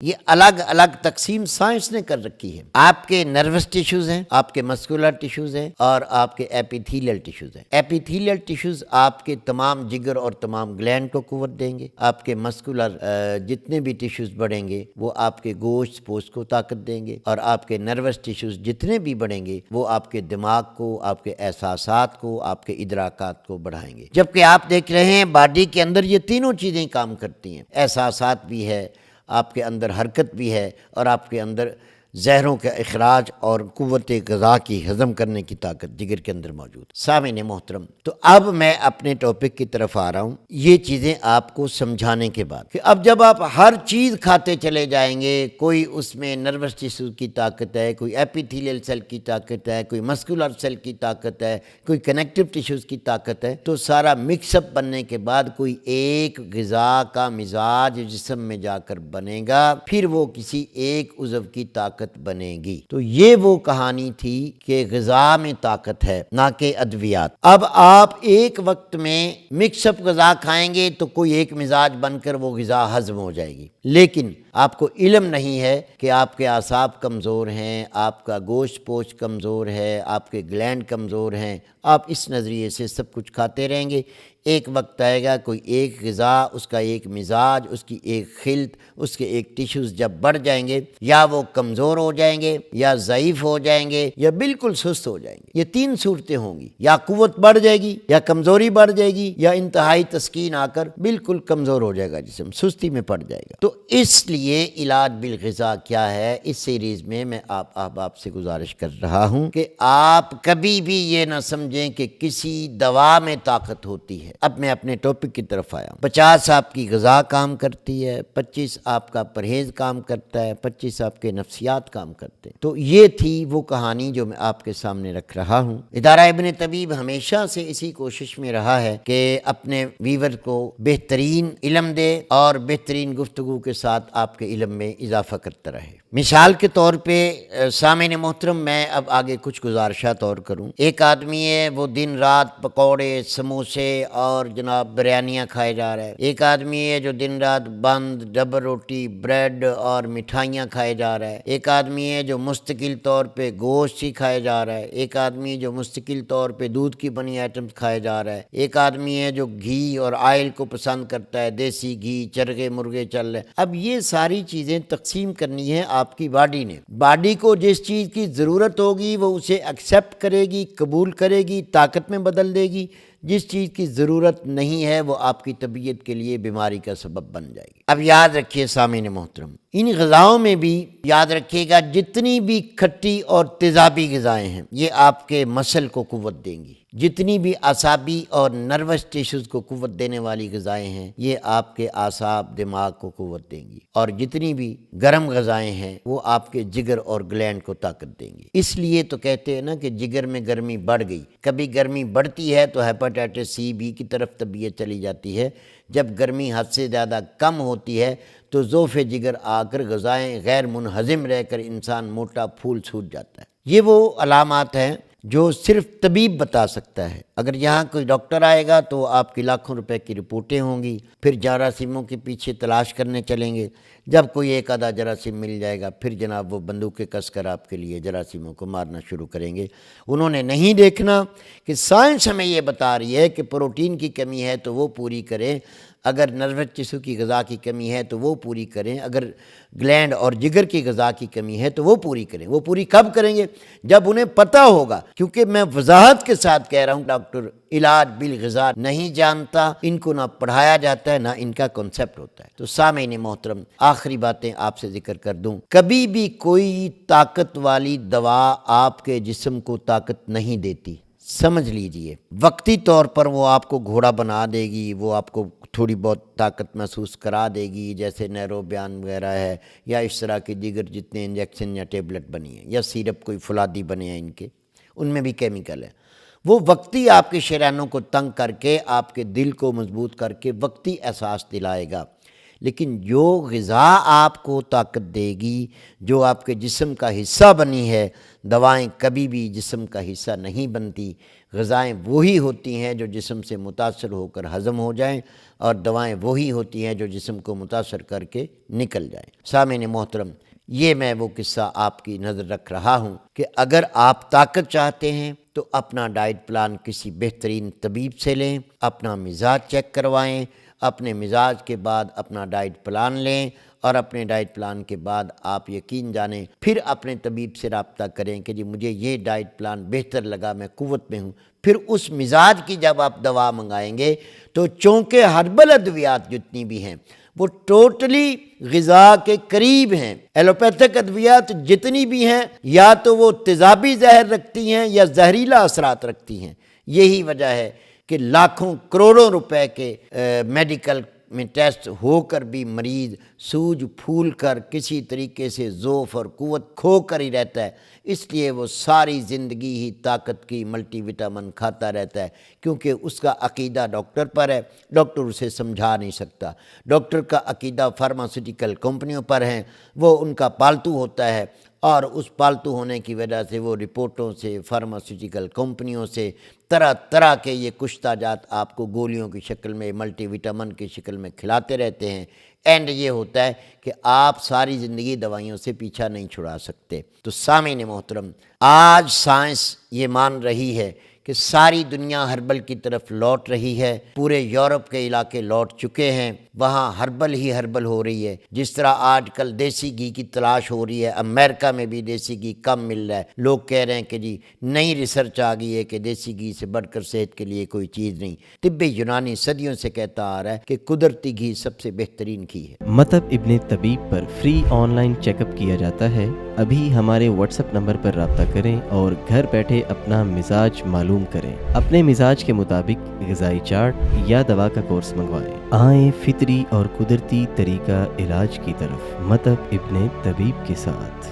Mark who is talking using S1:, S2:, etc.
S1: یہ الگ الگ تقسیم سائنس نے کر رکھی ہے۔ آپ کے نروس ٹیشوز ہیں، آپ کے مسکولر ٹیشوز ہیں، اور آپ کے ایپیتھیلیل ٹیشوز ہیں۔ ایپیتھیلیل ٹیشوز آپ کے تمام جگر اور تمام گلینڈ کو قوت دیں گے۔ آپ کے مسکولر جتنے بھی ٹیشوز بڑھیں گے وہ آپ کے گوشت پوست کو طاقت دیں گے، اور آپ کے نروس ٹیشوز جتنے بھی بڑھیں گے وہ آپ کے دماغ کو، آپ کے احساسات کو، آپ کے ادراکات کو بڑھائیں گے۔ جبکہ آپ دیکھ رہے ہیں باڈی کے اندر یہ تینوں چیزیں کام کرتی ہیں، احساسات بھی ہے، آپ کے اندر حرکت بھی ہے، اور آپ کے اندر زہروں کا اخراج اور قوت غذا کی ہضم کرنے کی طاقت جگر کے اندر موجود۔ سامعین محترم، تو اب میں اپنے ٹاپک کی طرف آ رہا ہوں، یہ چیزیں آپ کو سمجھانے کے بعد کہ اب جب آپ ہر چیز کھاتے چلے جائیں گے، کوئی اس میں نروس ٹیشو کی طاقت ہے، کوئی ایپیتھیلیل سیل کی طاقت ہے، کوئی مسکولر سیل کی طاقت ہے، کوئی کنیکٹیو ٹیشوز کی طاقت ہے، تو سارا مکس اپ بننے کے بعد کوئی ایک غذا کا مزاج جسم میں جا کر بنے گا، پھر وہ کسی ایک عضو کی طاقت بنے گی۔ تو یہ وہ کہانی تھی کہ غذا میں طاقت ہے، نہ کہ ادویات۔ اب آپ ایک وقت میں مکس اپ غذا کھائیں گے تو کوئی ایک مزاج بن کر وہ غذا ہضم ہو جائے گی، لیکن آپ کو علم نہیں ہے کہ آپ کے اعصاب کمزور ہیں، آپ کا گوشت پوشت کمزور ہے، آپ کے گلینڈ کمزور ہیں، آپ اس نظریے سے سب کچھ کھاتے رہیں گے۔ ایک وقت آئے گا کوئی ایک غذا، اس کا ایک مزاج، اس کی ایک خلط، اس کے ایک ٹیشوز جب بڑھ جائیں گے، یا وہ کمزور ہو جائیں گے، یا ضعیف ہو جائیں گے، یا بالکل سست ہو جائیں گے۔ یہ تین صورتیں ہوں گی، یا قوت بڑھ جائے گی، یا کمزوری بڑھ جائے گی، یا انتہائی تسکین آ کر بالکل کمزور ہو جائے گا جسم، سستی میں پڑ جائے گا۔ تو اس لیے علاج بالغذا کیا ہے، اس سیریز میں میں آپ سے گزارش کر رہا ہوں کہ آپ کبھی بھی یہ نہ سمجھیں کہ کسی دوا میں طاقت ہوتی ہے۔ اب میں اپنے ٹاپک کی طرف آیا ہوں۔ 50 آپ کی غذا کام کرتی ہے، 25 آپ کا پرہیز کام کرتا ہے، 25 آپ کے نفسیات کام کرتے ہیں۔ تو یہ تھی وہ کہانی جو میں آپ کے سامنے رکھ رہا ہوں۔ ادارہ ابن طبیب ہمیشہ سے اسی کوشش میں رہا ہے کہ اپنے ویور کو بہترین علم دے اور بہترین گفتگو کے ساتھ آپ کے علم میں اضافہ کرتا رہے۔ مثال کے طور پہ سامعین محترم، میں اب آگے کچھ گزارشات اور کروں۔ ایک آدمی ہے، وہ دن رات پکوڑے، سموسے اور جناب بریانیاں کھائے جا رہا ہے۔ ایک آدمی ہے جو دن رات بند، ڈبل روٹی، بریڈ اور مٹھائیاں کھائے جا رہا ہے۔ ایک آدمی ہے جو مستقل طور پہ گوشت ہی کھائے جا رہا ہے۔ ایک آدمی جو مستقل طور پہ دودھ کی بنی آئٹمز کھائے جا رہا ہے۔ ایک آدمی ہے جو گھی اور آئل کو پسند کرتا ہے، دیسی گھی، چرگے مرغے چل رہے ہیں۔ اب یہ ساری چیزیں تقسیم کرنی ہے آپ کی باڈی نے۔ باڈی کو جس چیز کی ضرورت ہوگی وہ اسے ایکسیپٹ کرے گی، قبول کرے گی، طاقت میں بدل دے گی۔ جس چیز کی ضرورت نہیں ہے وہ آپ کی طبیعت کے لیے بیماری کا سبب بن جائے گی۔ اب یاد رکھیے سامعین محترم، ان غذاؤں میں بھی یاد رکھیے گا، جتنی بھی کھٹی اور تیزابی غذائیں ہیں یہ آپ کے مسل کو قوت دیں گی۔ جتنی بھی اعصابی اور نروس ٹیشوز کو قوت دینے والی غذائیں ہیں یہ آپ کے اعصاب، دماغ کو قوت دیں گی، اور جتنی بھی گرم غذائیں ہیں وہ آپ کے جگر اور گلینڈ کو طاقت دیں گی۔ اس لیے تو کہتے ہیں نا کہ جگر میں گرمی بڑھ گئی۔ کبھی گرمی بڑھتی ہے تو ہیپاٹائٹس سی بی کی طرف طبیعت چلی جاتی ہے۔ جب گرمی حد سے زیادہ کم ہوتی ہے تو ضعف جگر آ کر غذائیں غیر منہضم رہ کر انسان موٹا پھول چھوٹ جاتا ہے۔ یہ وہ علامات ہیں جو صرف طبیب بتا سکتا ہے۔ اگر یہاں کوئی ڈاکٹر آئے گا تو آپ کی لاکھوں روپے کی رپورٹیں ہوں گی، پھر جراثیموں کے پیچھے تلاش کرنے چلیں گے۔ جب کوئی ایک آدھا جراثیم مل جائے گا پھر جناب وہ بندوقیں کس کر آپ کے لیے جراثیموں کو مارنا شروع کریں گے۔ انہوں نے نہیں دیکھنا کہ سائنس ہمیں یہ بتا رہی ہے کہ پروٹین کی کمی ہے تو وہ پوری کریں، اگر نروس ٹیشو کی غذا کی کمی ہے تو وہ پوری کریں، اگر گلینڈ اور جگر کی غذا کی کمی ہے تو وہ پوری کریں۔ وہ پوری کب کریں گے؟ جب انہیں پتہ ہوگا، کیونکہ میں وضاحت کے ساتھ کہہ رہا ہوں ڈاکٹر علاج بالغذا نہیں جانتا، ان کو نہ پڑھایا جاتا ہے نہ ان کا کنسیپٹ ہوتا ہے۔ تو سامعین محترم، آخری باتیں آپ سے ذکر کر دوں، کبھی بھی کوئی طاقت والی دوا آپ کے جسم کو طاقت نہیں دیتی، سمجھ لیجئے۔ وقتی طور پر وہ آپ کو گھوڑا بنا دے گی، وہ آپ کو تھوڑی بہت طاقت محسوس کرا دے گی، جیسے نیروبیان وغیرہ ہے، یا اس طرح کے دیگر جتنے انجیکشن یا ٹیبلٹ بنی ہیں، یا سیرپ کوئی فولادی بنے ہیں، ان کے ان میں بھی کیمیکل ہے۔ وہ وقتی آپ کے شریانوں کو تنگ کر کے، آپ کے دل کو مضبوط کر کے وقتی احساس دلائے گا، لیکن جو غذا آپ کو طاقت دے گی، جو آپ کے جسم کا حصہ بنی ہے، دوائیں کبھی بھی جسم کا حصہ نہیں بنتی۔ غذائیں وہی ہوتی ہیں جو جسم سے متاثر ہو کر ہضم ہو جائیں، اور دوائیں وہی ہوتی ہیں جو جسم کو متاثر کر کے نکل جائیں۔ سامعین محترم، یہ میں وہ قصہ آپ کی نظر رکھ رہا ہوں کہ اگر آپ طاقت چاہتے ہیں تو اپنا ڈائٹ پلان کسی بہترین طبیب سے لیں، اپنا مزاج چیک کروائیں، اپنے مزاج کے بعد اپنا ڈائٹ پلان لیں، اور اپنے ڈائٹ پلان کے بعد آپ یقین جانیں پھر اپنے طبیب سے رابطہ کریں کہ جی مجھے یہ ڈائٹ پلان بہتر لگا، میں قوت میں ہوں۔ پھر اس مزاج کی جب آپ دوا منگائیں گے تو چونکہ ہربل ادویات جتنی بھی ہیں وہ ٹوٹلی غذا کے قریب ہیں، ایلوپیتھک ادویات جتنی بھی ہیں یا تو وہ تیزابی زہر رکھتی ہیں یا زہریلا اثرات رکھتی ہیں۔ یہی وجہ ہے کہ لاکھوں کروڑوں روپے کے میڈیکل میں ٹیسٹ ہو کر بھی مریض سوج پھول کر کسی طریقے سے ذوف اور قوت کھو کر ہی رہتا ہے، اس لیے وہ ساری زندگی ہی طاقت کی ملٹی وٹامن کھاتا رہتا ہے، کیونکہ اس کا عقیدہ ڈاکٹر پر ہے، ڈاکٹر اسے سمجھا نہیں سکتا۔ ڈاکٹر کا عقیدہ فارماسیوٹیکل کمپنیوں پر ہے، وہ ان کا پالتو ہوتا ہے، اور اس پالتو ہونے کی وجہ سے وہ رپورٹوں سے، فارماسیوٹیکل کمپنیوں سے طرح طرح کے یہ کشتہ جات آپ کو گولیوں کی شکل میں، ملٹی وٹامن کی شکل میں کھلاتے رہتے ہیں۔ اینڈ یہ ہوتا ہے کہ آپ ساری زندگی دوائیوں سے پیچھا نہیں چھڑا سکتے۔ تو سامعین محترم، آج سائنس یہ مان رہی ہے کہ ساری دنیا ہربل کی طرف لوٹ رہی ہے، پورے یورپ کے علاقے لوٹ چکے ہیں، وہاں ہربل ہی ہربل ہو رہی ہے۔ جس طرح آج کل دیسی گھی کی تلاش ہو رہی ہے، امریکہ میں بھی دیسی گھی کم مل رہا ہے، لوگ کہہ رہے ہیں کہ جی نئی ریسرچ آ گئی ہے کہ دیسی گھی سے بڑھ کر صحت کے لیے کوئی چیز نہیں۔ طب یونانی صدیوں سے کہتا آ رہا ہے کہ قدرتی گھی سب سے بہترین گھی ہے۔
S2: مطب ابن طبیب پر free online check up کیا جاتا ہے۔ ابھی ہمارے واٹس ایپ نمبر پر رابطہ کریں اور گھر بیٹھے اپنا مزاج معلوم کریں، اپنے مزاج کے مطابق غذائی چارٹ یا دوا کا کورس منگوائیں۔ آئیں فطری اور قدرتی طریقہ علاج کی طرف، مطب ابن طبیب کے ساتھ۔